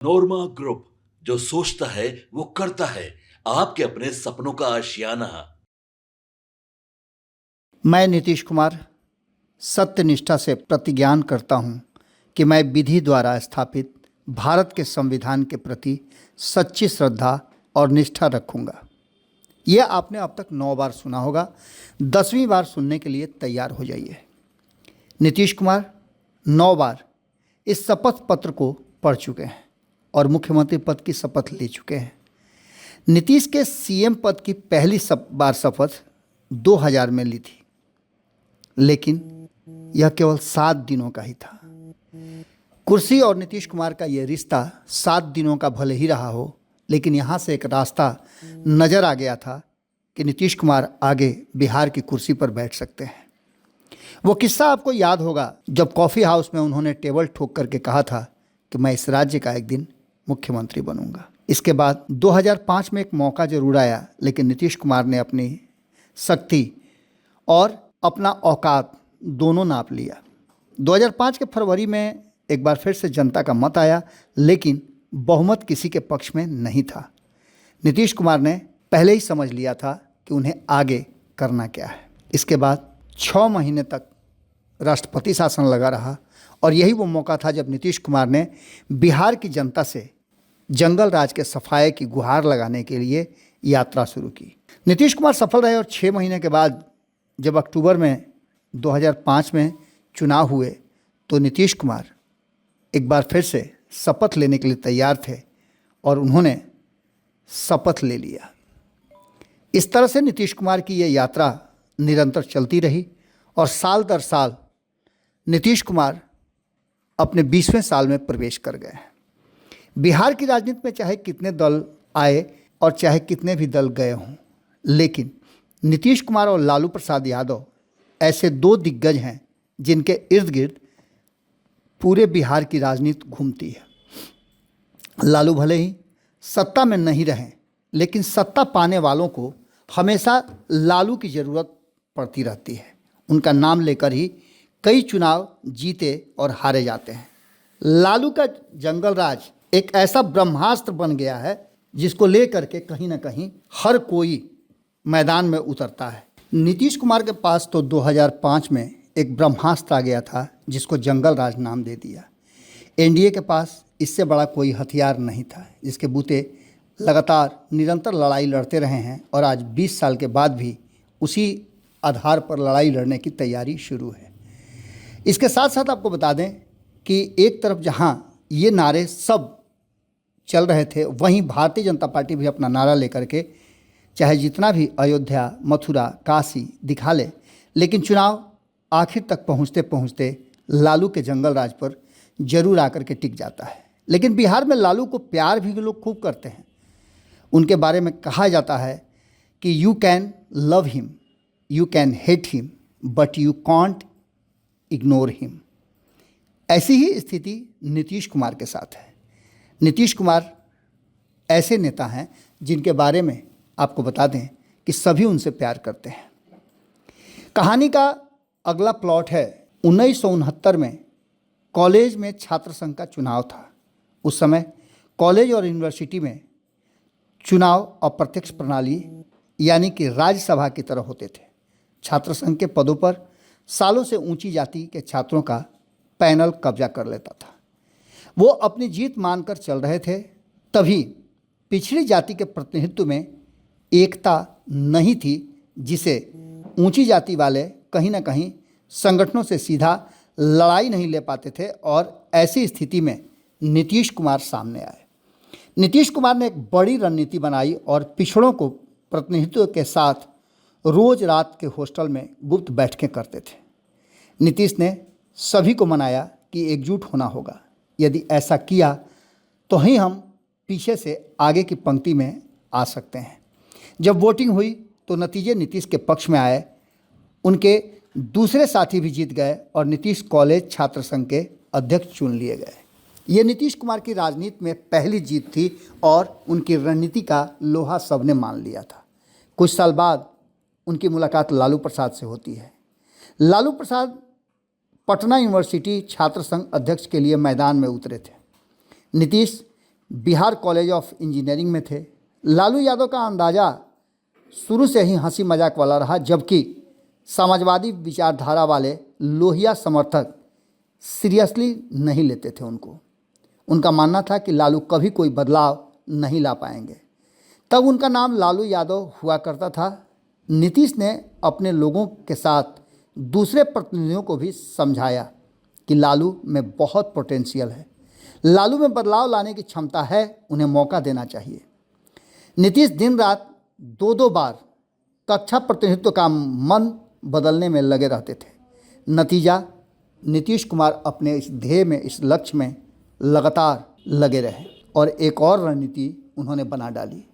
नोरमा group, जो सोचता है वो करता है। आपके अपने सपनों का आशियाना। मैं नीतीश कुमार सत्यनिष्ठा से प्रतिज्ञान करता हूं कि मैं विधि द्वारा स्थापित भारत के संविधान के प्रति सच्ची श्रद्धा और निष्ठा रखूंगा। यह आपने अब तक 9 बार सुना होगा। 10वीं बार सुनने के लिए तैयार हो जाइए। नीतीश कुमार 9 बार इस शपथ पत्र को पढ़ चुके हैं और मुख्यमंत्री पद की शपथ ले चुके हैं। नीतीश के सीएम पद की पहली बार शपथ 2000 में ली थी, लेकिन यह केवल 7 दिनों का ही था। कुर्सी और नीतीश कुमार का यह रिश्ता 7 दिनों का भले ही रहा हो, लेकिन यहाँ से एक रास्ता नज़र आ गया था कि नीतीश कुमार आगे बिहार की कुर्सी पर बैठ सकते हैं। वो किस्सा आपको याद होगा जब कॉफ़ी हाउस में उन्होंने टेबल ठोक करके कहा था कि मैं इस राज्य का एक दिन मुख्यमंत्री बनूंगा। इसके बाद 2005 में एक मौका जरूर आया, लेकिन नीतीश कुमार ने अपनी शक्ति और अपना औकात दोनों नाप लिया। 2005 के फरवरी में एक बार फिर से जनता का मत आया, लेकिन बहुमत किसी के पक्ष में नहीं था। नीतीश कुमार ने पहले ही समझ लिया था कि उन्हें आगे करना क्या है। इसके बाद 6 महीने तक राष्ट्रपति शासन लगा रहा और यही वो मौका था जब नीतीश कुमार ने बिहार की जनता से जंगल राज के सफाये की गुहार लगाने के लिए यात्रा शुरू की। नीतीश कुमार सफल रहे और 6 महीने के बाद जब अक्टूबर में 2005 में चुनाव हुए तो नीतीश कुमार एक बार फिर से शपथ लेने के लिए तैयार थे और उन्होंने शपथ ले लिया। इस तरह से नीतीश कुमार की ये यात्रा निरंतर चलती रही और साल दर साल नीतीश कुमार अपने 20वें साल में प्रवेश कर गए। बिहार की राजनीति में चाहे कितने दल आए और चाहे कितने भी दल गए हों, लेकिन नीतीश कुमार और लालू प्रसाद यादव ऐसे 2 दिग्गज हैं जिनके इर्द गिर्द पूरे बिहार की राजनीति घूमती है। लालू भले ही सत्ता में नहीं रहें, लेकिन सत्ता पाने वालों को हमेशा लालू की ज़रूरत पड़ती रहती है। उनका नाम लेकर ही कई चुनाव जीते और हारे जाते हैं। लालू का जंगल राज एक ऐसा ब्रह्मास्त्र बन गया है जिसको लेकर के कहीं ना कहीं हर कोई मैदान में उतरता है। नीतीश कुमार के पास तो 2005 में एक ब्रह्मास्त्र आ गया था जिसको जंगल राज नाम दे दिया। एनडीए के पास इससे बड़ा कोई हथियार नहीं था जिसके बूते लगातार निरंतर लड़ाई लड़ते रहे हैं और आज 20 साल के बाद भी उसी आधार पर लड़ाई लड़ने की तैयारी शुरू है। इसके साथ साथ आपको बता दें कि एक तरफ जहां ये नारे सब चल रहे थे, वहीं भारतीय जनता पार्टी भी अपना नारा लेकर के चाहे जितना भी अयोध्या, मथुरा, काशी दिखा ले, लेकिन चुनाव आखिर तक पहुंचते पहुंचते लालू के जंगल राज पर जरूर आकर के टिक जाता है। लेकिन बिहार में लालू को प्यार भी लोग खूब करते हैं। उनके बारे में कहा जाता है कि you can love him, you can hate him, but you can't ignore him. ऐसी ही स्थिति नीतीश कुमार के साथ है। नीतीश कुमार ऐसे नेता हैं जिनके बारे में आपको बता दें कि सभी उनसे प्यार करते हैं। कहानी का अगला प्लॉट है 1969 में कॉलेज में छात्र संघ का चुनाव था। उस समय कॉलेज और यूनिवर्सिटी में चुनाव अप्रत्यक्ष प्रणाली यानी कि राज्यसभा की तरह होते थे। छात्र संघ के पदों पर सालों से ऊंची जाति के छात्रों का पैनल कब्जा कर लेता था। वो अपनी जीत मानकर चल रहे थे, तभी पिछड़ी जाति के प्रतिनिधित्व में एकता नहीं थी, जिसे ऊंची जाति वाले कहीं ना कहीं संगठनों से सीधा लड़ाई नहीं ले पाते थे और ऐसी स्थिति में नीतीश कुमार सामने आए। नीतीश कुमार ने एक बड़ी रणनीति बनाई और पिछड़ों को प्रतिनिधित्व के साथ रोज रात के हॉस्टल में गुप्त बैठकें करते थे। नीतीश ने सभी को मनाया कि एकजुट होना होगा। यदि ऐसा किया तो ही हम पीछे से आगे की पंक्ति में आ सकते हैं। जब वोटिंग हुई तो नतीजे नीतीश के पक्ष में आए। उनके दूसरे साथी भी जीत गए और नीतीश कॉलेज छात्र संघ के अध्यक्ष चुन लिए गए। ये नीतीश कुमार की राजनीति में पहली जीत थी और उनकी रणनीति का लोहा सबने मान लिया था। कुछ साल बाद उनकी मुलाकात लालू प्रसाद से होती है। लालू प्रसाद पटना यूनिवर्सिटी छात्र संघ अध्यक्ष के लिए मैदान में उतरे थे। Nitish Bihar college of engineering में थे। लालू यादव का अंदाज़ा शुरू से ही हंसी मजाक वाला रहा, जबकि समाजवादी विचारधारा वाले लोहिया समर्थक सीरियसली नहीं लेते थे उनको। उनका मानना था कि लालू कभी कोई बदलाव नहीं ला पाएंगे। तब उनका नाम लालू यादव हुआ करता था। नीतीश ने अपने लोगों के साथ दूसरे प्रतिनिधियों को भी समझाया कि लालू में बहुत पोटेंशियल है, लालू में बदलाव लाने की क्षमता है, उन्हें मौका देना चाहिए। नीतीश दिन रात दो बार कक्षा प्रतिनिधित्व का मन बदलने में लगे रहते थे। नतीजा, नीतीश कुमार अपने इस ध्येय में, इस लक्ष्य में लगातार लगे रहे और एक और रणनीति उन्होंने बना डाली।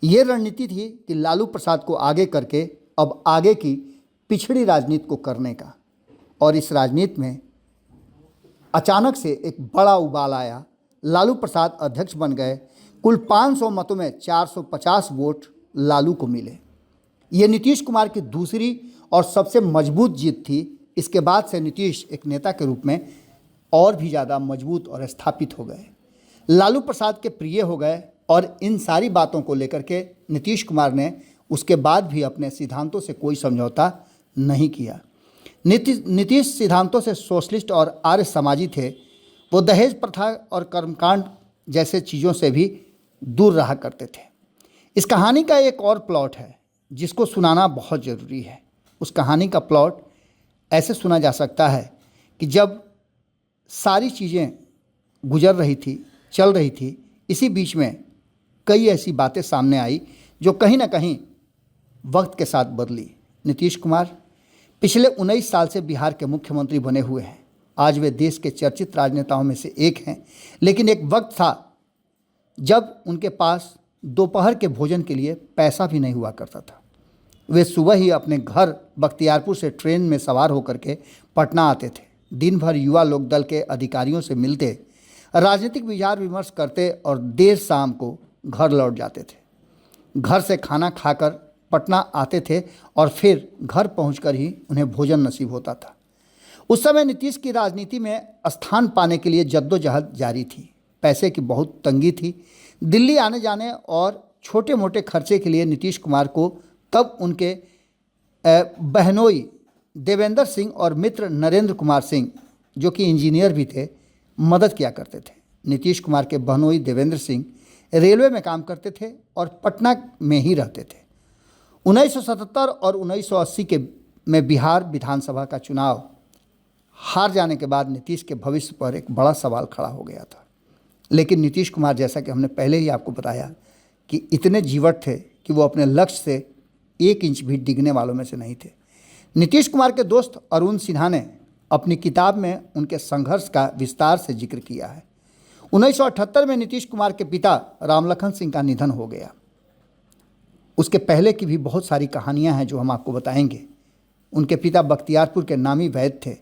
ये रणनीति थी कि लालू प्रसाद को आगे करके अब आगे की पिछड़ी राजनीति को करने का। और इस राजनीति में अचानक से एक बड़ा उबाल आया। लालू प्रसाद अध्यक्ष बन गए। कुल 500 मतों में 450 वोट लालू को मिले। ये नीतीश कुमार की दूसरी और सबसे मजबूत जीत थी। इसके बाद से नीतीश एक नेता के रूप में और भी ज़्यादा मजबूत और स्थापित हो गए, लालू प्रसाद के प्रिय हो गए। और इन सारी बातों को लेकर के नीतीश कुमार ने उसके बाद भी अपने सिद्धांतों से कोई समझौता नहीं किया। नीतीश सिद्धांतों से सोशलिस्ट और आर्य समाजी थे। वो दहेज प्रथा और कर्मकांड जैसे चीज़ों से भी दूर रहा करते थे। इस कहानी का एक और प्लॉट है जिसको सुनाना बहुत ज़रूरी है। उस कहानी का प्लॉट ऐसे सुना जा सकता है कि जब सारी चीज़ें गुजर रही थी, चल रही थी, इसी बीच में कई ऐसी बातें सामने आई जो कहीं ना कहीं वक्त के साथ बदली। नीतीश कुमार पिछले 19 साल से बिहार के मुख्यमंत्री बने हुए हैं। आज वे देश के चर्चित राजनेताओं में से एक हैं। लेकिन एक वक्त था जब उनके पास दोपहर के भोजन के लिए पैसा भी नहीं हुआ करता था। वे सुबह ही अपने घर बख्तियारपुर से ट्रेन में सवार होकर के पटना आते थे। दिन भर युवा लोक दल के अधिकारियों से मिलते, राजनीतिक विचार विमर्श करते और देर शाम को घर लौट जाते थे। घर से खाना खाकर पटना आते थे और फिर घर पहुंचकर ही उन्हें भोजन नसीब होता था। उस समय नीतीश की राजनीति में स्थान पाने के लिए जद्दोजहद जारी थी। पैसे की बहुत तंगी थी। दिल्ली आने जाने और छोटे मोटे खर्चे के लिए नीतीश कुमार को तब उनके बहनोई देवेंद्र सिंह और मित्र नरेंद्र कुमार सिंह, जो कि इंजीनियर भी थे, मदद किया करते थे। नीतीश कुमार के बहनोई देवेंद्र सिंह रेलवे में काम करते थे और पटना में ही रहते थे। 1977 और 1980 में बिहार विधानसभा का चुनाव हार जाने के बाद नीतीश के भविष्य पर एक बड़ा सवाल खड़ा हो गया था। लेकिन नीतीश कुमार, जैसा कि हमने पहले ही आपको बताया, कि इतने जीवट थे कि वो अपने लक्ष्य से 1 इंच भी डिगने वालों में से नहीं थे। नीतीश कुमार के दोस्त अरुण सिन्हा ने अपनी किताब में उनके संघर्ष का विस्तार से जिक्र किया है। 1978 में नीतीश कुमार के पिता रामलखन सिंह का निधन हो गया। उसके पहले की भी बहुत सारी कहानियां हैं जो हम आपको बताएंगे। उनके पिता बख्तियारपुर के नामी वैद्य थे।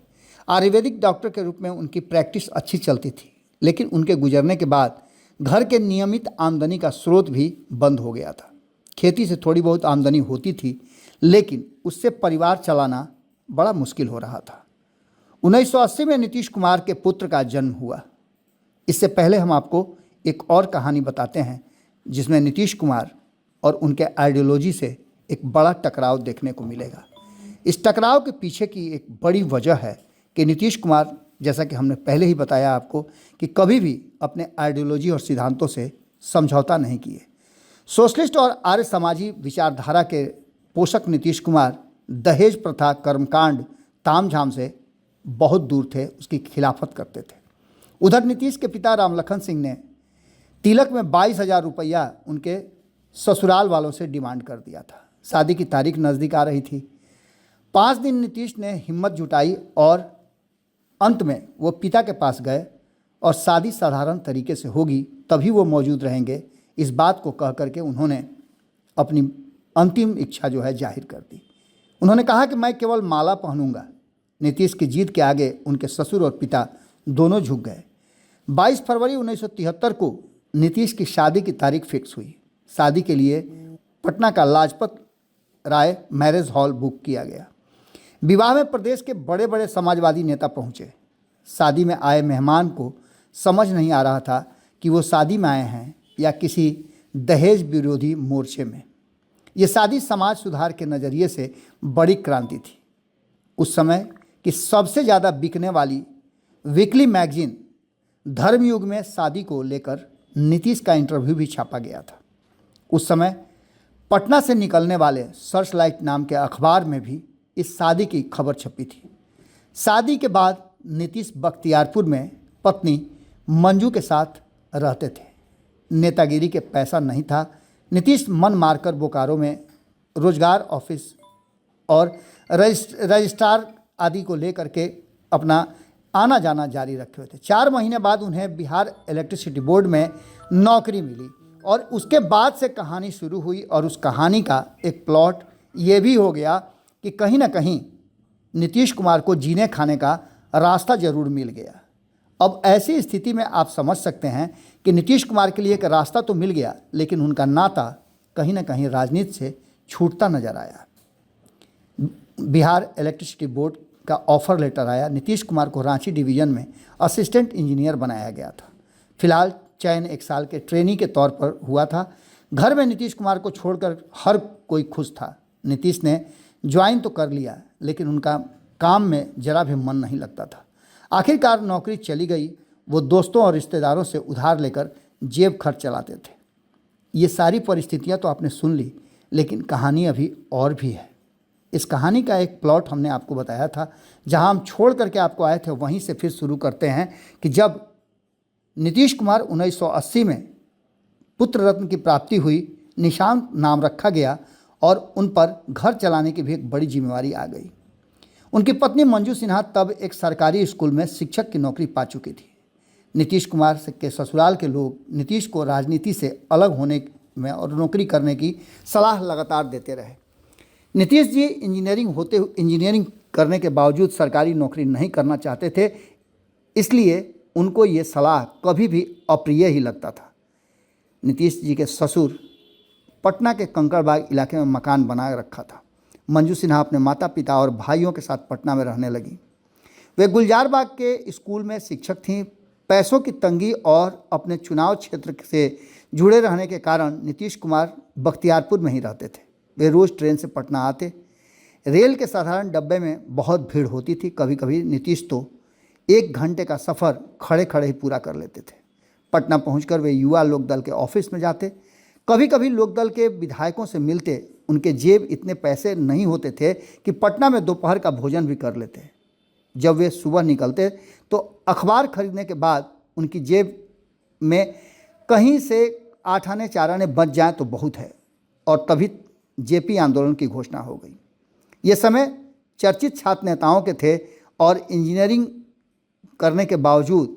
आयुर्वेदिक डॉक्टर के रूप में उनकी प्रैक्टिस अच्छी चलती थी। लेकिन उनके गुजरने के बाद घर के नियमित आमदनी का स्रोत भी बंद हो गया था। खेती से थोड़ी बहुत आमदनी होती थी, लेकिन उससे परिवार चलाना बड़ा मुश्किल हो रहा था। 1980 में नीतीश कुमार के पुत्र का जन्म हुआ। इससे पहले हम आपको एक और कहानी बताते हैं जिसमें नीतीश कुमार और उनके आइडियोलॉजी से एक बड़ा टकराव देखने को मिलेगा। इस टकराव के पीछे की एक बड़ी वजह है कि नीतीश कुमार, जैसा कि हमने पहले ही बताया आपको, कि कभी भी अपने आइडियोलॉजी और सिद्धांतों से समझौता नहीं किए। सोशलिस्ट और आर्य समाजी विचारधारा के पोषक नीतीश कुमार दहेज प्रथा, कर्मकांड, तामझाम से बहुत दूर थे, उसकी खिलाफत करते थे। उधर नीतीश के पिता रामलखन सिंह ने तिलक में 22,000 रुपया उनके ससुराल वालों से डिमांड कर दिया था। शादी की तारीख नज़दीक आ रही थी। 5 दिन नीतीश ने हिम्मत जुटाई और अंत में वो पिता के पास गए और शादी साधारण तरीके से होगी, तभी वो मौजूद रहेंगे, इस बात को कह करके उन्होंने अपनी अंतिम इच्छा जो है जाहिर कर दी। उन्होंने कहा कि मैं केवल माला पहनूंगा। नीतीश की जीत के आगे उनके ससुर और पिता दोनों झुक गए। 22 फरवरी 1973 को नीतीश की शादी की तारीख फिक्स हुई। शादी के लिए पटना का Lajpat Rai marriage hall book किया गया। विवाह में प्रदेश के बड़े बड़े समाजवादी नेता पहुंचे। शादी में आए मेहमान को समझ नहीं आ रहा था कि वो शादी में आए हैं या किसी दहेज विरोधी मोर्चे में। ये शादी समाज सुधार के नज़रिए से बड़ी क्रांति थी। उस समय की सबसे ज़्यादा बिकने वाली वीकली मैगजीन धर्मयुग में शादी को लेकर नीतीश का इंटरव्यू भी छापा गया था। उस समय पटना से निकलने वाले सर्चलाइट नाम के अखबार में भी इस शादी की खबर छपी थी। शादी के बाद नीतीश बख्तियारपुर में पत्नी मंजू के साथ रहते थे। नेतागिरी के पैसा नहीं था। नीतीश मन मारकर बोकारो में रोजगार ऑफिस और रजिस्ट्रार आदि को लेकर के अपना आना जाना जारी रखे हुए थे। 4 महीने बाद उन्हें बिहार इलेक्ट्रिसिटी बोर्ड में नौकरी मिली और उसके बाद से कहानी शुरू हुई। और उस कहानी का एक प्लॉट ये भी हो गया कि कहीं ना कहीं नीतीश कुमार को जीने खाने का रास्ता जरूर मिल गया। अब ऐसी स्थिति में आप समझ सकते हैं कि नीतीश कुमार के लिए एक रास्ता तो मिल गया, लेकिन उनका नाता कहीं ना कहीं राजनीति से छूटता नजर आया। बिहार इलेक्ट्रिसिटी बोर्ड का ऑफर लेटर आया। नीतीश कुमार को रांची डिवीज़न में असिस्टेंट इंजीनियर बनाया गया था। फिलहाल चयन 1 साल के ट्रेनी के तौर पर हुआ था। घर में नीतीश कुमार को छोड़कर हर कोई खुश था। नीतीश ने ज्वाइन तो कर लिया, लेकिन उनका काम में जरा भी मन नहीं लगता था। आखिरकार नौकरी चली गई। वो दोस्तों और रिश्तेदारों से उधार लेकर जेब खर्च चलाते थे। ये सारी परिस्थितियां तो आपने सुन ली, लेकिन कहानी अभी और भी है। इस कहानी का एक प्लॉट हमने आपको बताया था। जहां हम छोड़ करके आपको आए थे वहीं से फिर शुरू करते हैं कि जब नीतीश कुमार 1980 में पुत्र रत्न की प्राप्ति हुई, निशांत नाम रखा गया और उन पर घर चलाने की भी एक बड़ी जिम्मेवारी आ गई। उनकी पत्नी मंजू सिन्हा तब एक सरकारी स्कूल में शिक्षक की नौकरी पा चुकी थी। नीतीश कुमार के ससुराल के लोग नीतीश को राजनीति से अलग होने में और नौकरी करने की सलाह लगातार देते रहे। नीतीश जी इंजीनियरिंग करने के बावजूद सरकारी नौकरी नहीं करना चाहते थे, इसलिए उनको ये सलाह कभी भी अप्रिय ही लगता था। नीतीश जी के ससुर पटना के कंकड़बाग इलाके में मकान बना रखा था। मंजू सिन्हा अपने माता पिता और भाइयों के साथ पटना में रहने लगी। वे गुलजार बाग के स्कूल में शिक्षक थीं। पैसों की तंगी और अपने चुनाव क्षेत्र से जुड़े रहने के कारण नीतीश कुमार बख्तियारपुर में ही रहते थे। वे रोज़ ट्रेन से पटना आते। रेल के साधारण डब्बे में बहुत भीड़ होती थी। कभी कभी नीतीश तो 1 घंटे का सफ़र खड़े खड़े ही पूरा कर लेते थे। पटना पहुंचकर वे युवा लोकदल के ऑफिस में जाते। कभी कभी लोकदल के विधायकों से मिलते। उनके जेब इतने पैसे नहीं होते थे कि पटना में दोपहर का भोजन भी कर लेते। जब वे सुबह निकलते तो अखबार खरीदने के बाद उनकी जेब में कहीं से 8 आने 4 आने बच जाएं तो बहुत है। और तभी जेपी आंदोलन की घोषणा हो गई। ये समय चर्चित छात्र नेताओं के थे और इंजीनियरिंग करने के बावजूद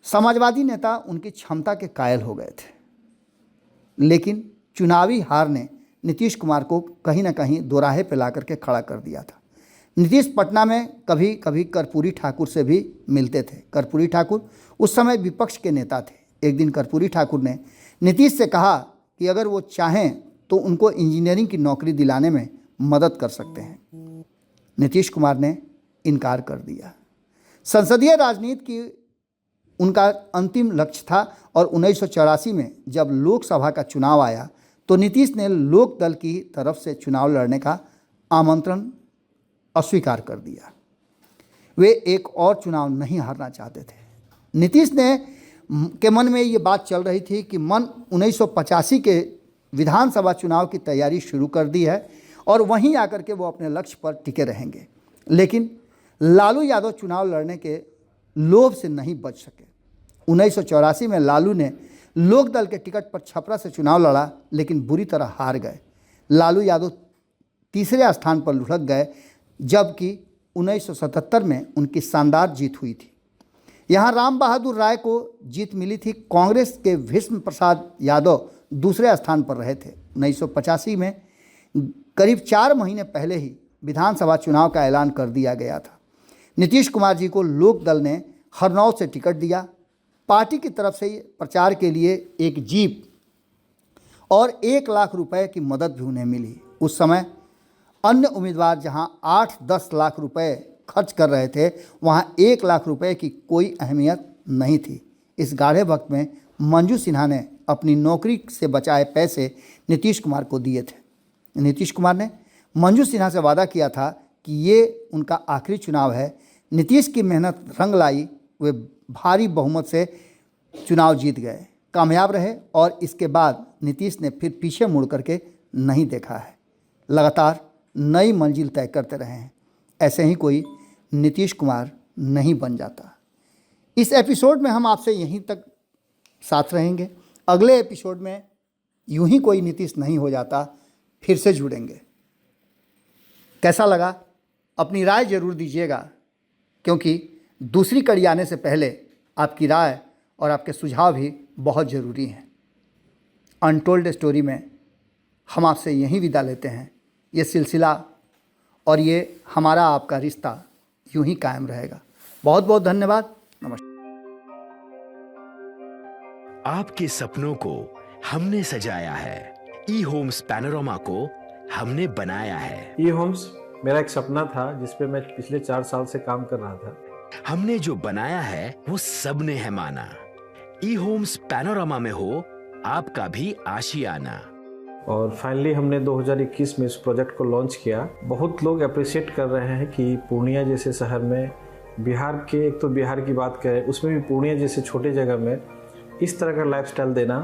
समाजवादी नेता उनकी क्षमता के कायल हो गए थे। लेकिन चुनावी हार ने नीतीश कुमार को कहीं ना कहीं दोराहे पे ला करके खड़ा कर दिया था। नीतीश पटना में कभी कभी कर्पूरी ठाकुर से भी मिलते थे। कर्पूरी ठाकुर उस समय विपक्ष के नेता थे। एक दिन कर्पूरी ठाकुर ने नीतीश से कहा कि अगर वो चाहें तो उनको इंजीनियरिंग की नौकरी दिलाने में मदद कर सकते हैं। नीतीश कुमार ने इनकार कर दिया। संसदीय राजनीति की उनका अंतिम लक्ष्य था और 1984 में जब लोकसभा का चुनाव आया तो नीतीश ने लोक दल की तरफ से चुनाव लड़ने का आमंत्रण अस्वीकार कर दिया। वे एक और चुनाव नहीं हारना चाहते थे। नीतीश के मन में ये बात चल रही थी कि 1985 के विधानसभा चुनाव की तैयारी शुरू कर दी है और वहीं आकर के वो अपने लक्ष्य पर टिके रहेंगे। लेकिन लालू यादव चुनाव लड़ने के लोभ से नहीं बच सके। 1984 में लालू ने लोकदल के टिकट पर छपरा से चुनाव लड़ा, लेकिन बुरी तरह हार गए। लालू यादव तीसरे स्थान पर लुढ़क गए, जबकि 1977 में उनकी शानदार जीत हुई थी। यहाँ राम बहादुर राय को जीत मिली थी। कांग्रेस के भीष्म प्रसाद यादव दूसरे स्थान पर रहे थे। 1985 में करीब 4 महीने पहले ही विधानसभा चुनाव का ऐलान कर दिया गया था। नीतीश कुमार जी को लोकदल ने हरनौल से टिकट दिया। पार्टी की तरफ से प्रचार के लिए एक जीप और 1 लाख रुपए की मदद भी उन्हें मिली। उस समय अन्य उम्मीदवार जहां 8-10 लाख रुपए खर्च कर रहे थे, वहां 1 लाख रुपए की कोई अहमियत नहीं थी। इस गाढ़े वक्त में मंजू सिन्हा ने अपनी नौकरी से बचाए पैसे नीतीश कुमार को दिए थे। नीतीश कुमार ने मंजू सिन्हा से वादा किया था कि ये उनका आखिरी चुनाव है। नीतीश की मेहनत रंग लाई, वे भारी बहुमत से चुनाव जीत गए, कामयाब रहे और इसके बाद नीतीश ने फिर पीछे मुड़ करके नहीं देखा है, लगातार नई मंजिल तय करते रहे हैं। ऐसे ही कोई नीतीश कुमार नहीं बन जाता। इस एपिसोड में हम आपसे यहीं तक साथ रहेंगे। अगले एपिसोड में यूं ही कोई नीतीश नहीं हो जाता, फिर से जुड़ेंगे। कैसा लगा अपनी राय ज़रूर दीजिएगा, क्योंकि दूसरी कड़ी आने से पहले आपकी राय और आपके सुझाव भी बहुत ज़रूरी हैं। अनटोल्ड स्टोरी में हम आपसे यहीं विदा लेते हैं। ये सिलसिला और ये हमारा आपका रिश्ता यूं ही कायम रहेगा। बहुत बहुत धन्यवाद। नमस्कार। आपके सपनों को हमने सजाया है, ई होम्स पैनोरामा को हमने बनाया है। ई होम्स मेरा एक सपना था जिस पे मैं पिछले 4 साल से काम कर रहा था। हमने जो बनाया है वो सबने है माना। ई होम्स पैनोरामा में हो आपका भी आशियाना। और फाइनली हमने 2021 में इस प्रोजेक्ट को लॉन्च किया। बहुत लोग अप्रिशिएट कर रहे हैं कि पूर्णिया जैसे शहर में, बिहार के, एक तो बिहार की बात करें उसमें भी पूर्णिया जैसे छोटे जगह में इस तरह का लाइफस्टाइल देना,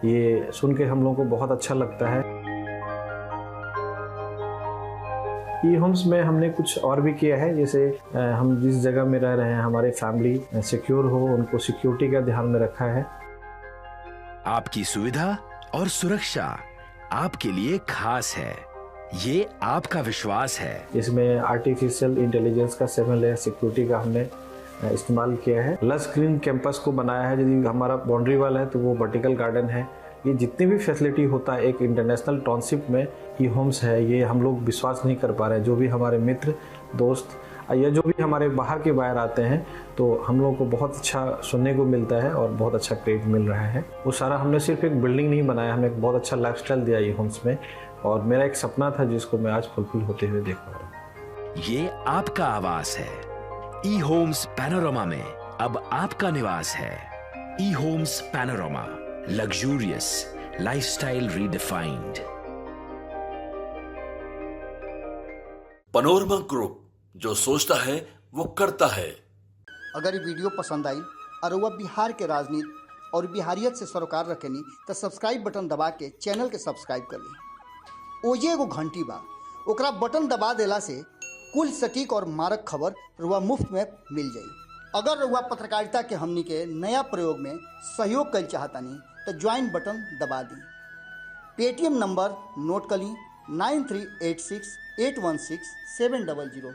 ये सुन के हम लोगों को बहुत अच्छा लगता है। ई होम्स में हमने कुछ और भी किया है, जैसे हम जिस जगह में रह रहे हैं हमारे फैमिली सिक्योर हो, उनको सिक्योरिटी का ध्यान में रखा है। आपकी सुविधा और सुरक्षा आपके लिए खास है, ये आपका विश्वास है। इसमें आर्टिफिशियल इंटेलिजेंस का 7 लेयर सिक्योरिटी का हमने इस्तेमाल किया है। लस ग्रीन कैंपस को बनाया है। यदि हमारा बाउंड्री वाल है तो वो वर्टिकल गार्डन है। ये जितनी भी फैसिलिटी होता है एक इंटरनेशनल टाउनशिप में, ई होम्स है, ये हम लोग विश्वास नहीं कर पा रहे हैं। जो भी हमारे मित्र दोस्त या जो भी हमारे बाहर के बाहर आते हैं तो हम लोगों को बहुत अच्छा सुनने को मिलता है और बहुत अच्छा क्रेडिट मिल रहा है। वो सारा हमने सिर्फ एक बिल्डिंग नहीं बनाया, हमें एक बहुत अच्छा लाइफस्टाइल दिया ई होम्स में, और मेरा एक सपना था जिसको मैं आज फुलफिल होते हुए देख पा रहा हूँ। ये आपका आवास है। ई होम्स पैनोरामा में अब आपका निवास है। E homes panorama, luxurious lifestyle redefined. Panorama group, जो सोचता है वो करता है। अगर ये वीडियो पसंद आई और वह बिहार के राजनीति और बिहारियत से सरोकार रखेनी तो सब्सक्राइब बटन दबा के चैनल के सब्सक्राइब कर ली। ओजे एगो घंटी बा, ओकरा बटन दबा देला से कुल सटीक और मारक खबर रुआ मुफ्त में मिल जाई। अगर रुआ पत्रकारिता के हमनी के नया प्रयोग में सहयोग कर चाहतानी तो ज्वाइन बटन दबा दी। पेटीएम नंबर नोट कर ली 9386 816 700।